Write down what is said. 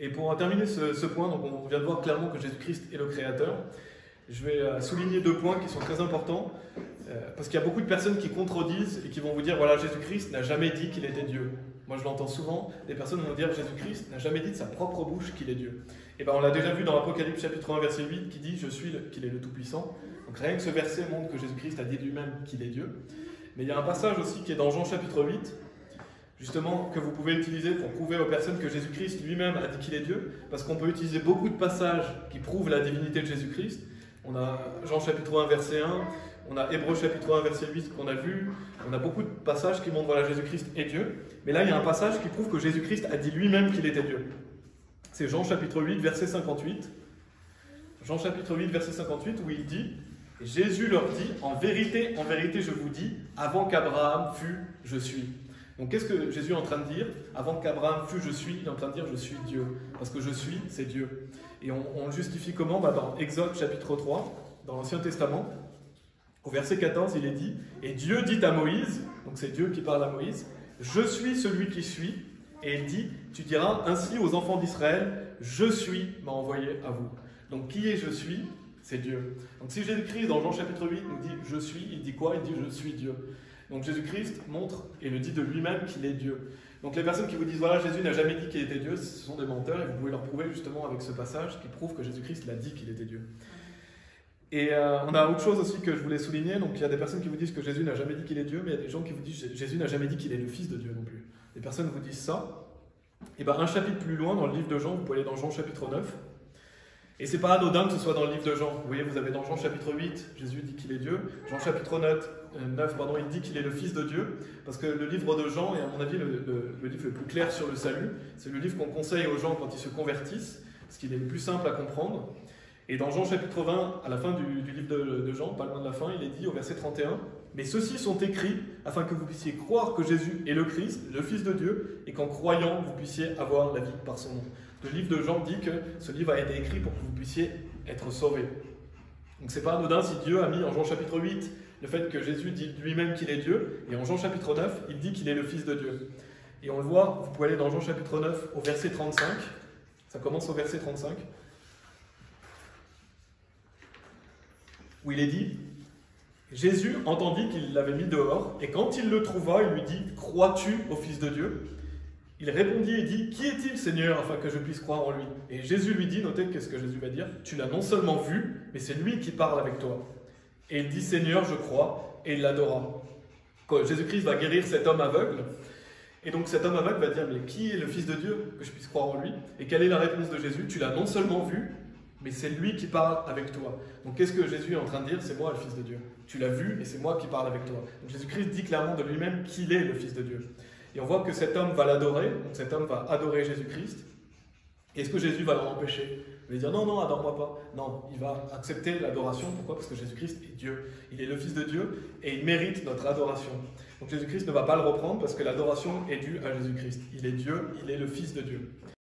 Et pour terminer ce point, donc on vient de voir clairement que Jésus-Christ est le Créateur. Je vais souligner deux points qui sont très importants, parce qu'il y a beaucoup de personnes qui contredisent et qui vont vous dire, voilà, Jésus-Christ n'a jamais dit qu'il était Dieu. Moi je l'entends souvent, des personnes vont dire, Jésus-Christ n'a jamais dit de sa propre bouche qu'il est Dieu. Et bien on l'a déjà vu dans l'Apocalypse chapitre 1 verset 8 qui dit, qu'il est le Tout-Puissant. Donc rien que ce verset montre que Jésus-Christ a dit lui-même qu'il est Dieu. Mais il y a un passage aussi qui est dans Jean chapitre 8, justement, que vous pouvez utiliser pour prouver aux personnes que Jésus-Christ lui-même a dit qu'il est Dieu, parce qu'on peut utiliser beaucoup de passages qui prouvent la divinité de Jésus-Christ. On a Jean chapitre 1 verset 1, on a Hébreux chapitre 1 verset 8 qu'on a vu, on a beaucoup de passages qui montrent voilà, Jésus-Christ est Dieu, mais là il y a un passage qui prouve que Jésus-Christ a dit lui-même qu'il était Dieu. C'est Jean chapitre 8 verset 58. Jean chapitre 8 verset 58 où il dit, Jésus leur dit, en vérité, je vous dis, avant qu'Abraham fût, je suis. Donc qu'est-ce que Jésus est en train de dire? Avant qu'Abraham fût, je suis, il est en train de dire je suis Dieu. Parce que je suis, c'est Dieu. Et on le justifie comment? Dans Exode chapitre 3, dans l'Ancien Testament, au verset 14, il est dit, et Dieu dit à Moïse, donc c'est Dieu qui parle à Moïse, je suis celui qui suis, et il dit, tu diras ainsi aux enfants d'Israël, je suis m'a envoyé à vous. Donc qui est je suis? C'est Dieu. Donc si Jésus-Christ dans Jean chapitre 8 nous dit je suis, il dit quoi? Il dit je suis Dieu. Donc Jésus-Christ montre et le dit de lui-même qu'il est Dieu. Donc les personnes qui vous disent voilà Jésus n'a jamais dit qu'il était Dieu, ce sont des menteurs et vous pouvez leur prouver justement avec ce passage qui prouve que Jésus-Christ l'a dit qu'il était Dieu. Et on a autre chose aussi que je voulais souligner. Donc il y a des personnes qui vous disent que Jésus n'a jamais dit qu'il est Dieu, mais il y a des gens qui vous disent que Jésus n'a jamais dit qu'il est le Fils de Dieu non plus. Les personnes vous disent ça. Et bien un chapitre plus loin dans le livre de Jean, vous pouvez aller dans Jean chapitre 9. Et c'est pas anodin que ce soit dans le livre de Jean. Vous voyez, vous avez dans Jean chapitre 8, Jésus dit qu'il est Dieu. Jean chapitre 9, il dit qu'il est le Fils de Dieu. Parce que le livre de Jean est à mon avis le livre le plus clair sur le salut. C'est le livre qu'on conseille aux gens quand ils se convertissent, parce qu'il est le plus simple à comprendre. Et dans Jean chapitre 20, à la fin du livre de Jean, pas loin de la fin, il est dit au verset 31, « Mais ceux-ci sont écrits afin que vous puissiez croire que Jésus est le Christ, le Fils de Dieu, et qu'en croyant, vous puissiez avoir la vie par son nom. » Le livre de Jean dit que ce livre a été écrit pour que vous puissiez être sauvés. Donc c'est pas anodin si Dieu a mis en Jean chapitre 8 le fait que Jésus dit lui-même qu'il est Dieu, et en Jean chapitre 9, il dit qu'il est le Fils de Dieu. Et on le voit, vous pouvez aller dans Jean chapitre 9 au verset 35, ça commence au verset 35, où il est dit, Jésus entendit qu'il l'avait mis dehors, et quand il le trouva, il lui dit, crois-tu au Fils de Dieu? Il répondit et dit, qui est-il, Seigneur, afin que je puisse croire en lui? Et Jésus lui dit, notez qu'est-ce que Jésus va dire, tu l'as non seulement vu, mais c'est lui qui parle avec toi. Et il dit, Seigneur, je crois, et il l'adora. Jésus-Christ va guérir cet homme aveugle, et donc cet homme aveugle va dire, mais qui est le Fils de Dieu, que je puisse croire en lui? Et quelle est la réponse de Jésus? Tu l'as non seulement vu, mais c'est lui qui parle avec toi. Donc qu'est-ce que Jésus est en train de dire? C'est moi le Fils de Dieu. Tu l'as vu, et c'est moi qui parle avec toi. Donc Jésus-Christ dit clairement de lui-même qu'il est le Fils de Dieu. Et on voit que cet homme va l'adorer, donc cet homme va adorer Jésus-Christ. Est-ce que Jésus va l'empêcher? Il va dire non, adore-moi pas. Non, il va accepter l'adoration. Pourquoi? Parce que Jésus-Christ est Dieu. Il est le Fils de Dieu et il mérite notre adoration. Donc Jésus-Christ ne va pas le reprendre parce que l'adoration est due à Jésus-Christ. Il est Dieu, il est le Fils de Dieu.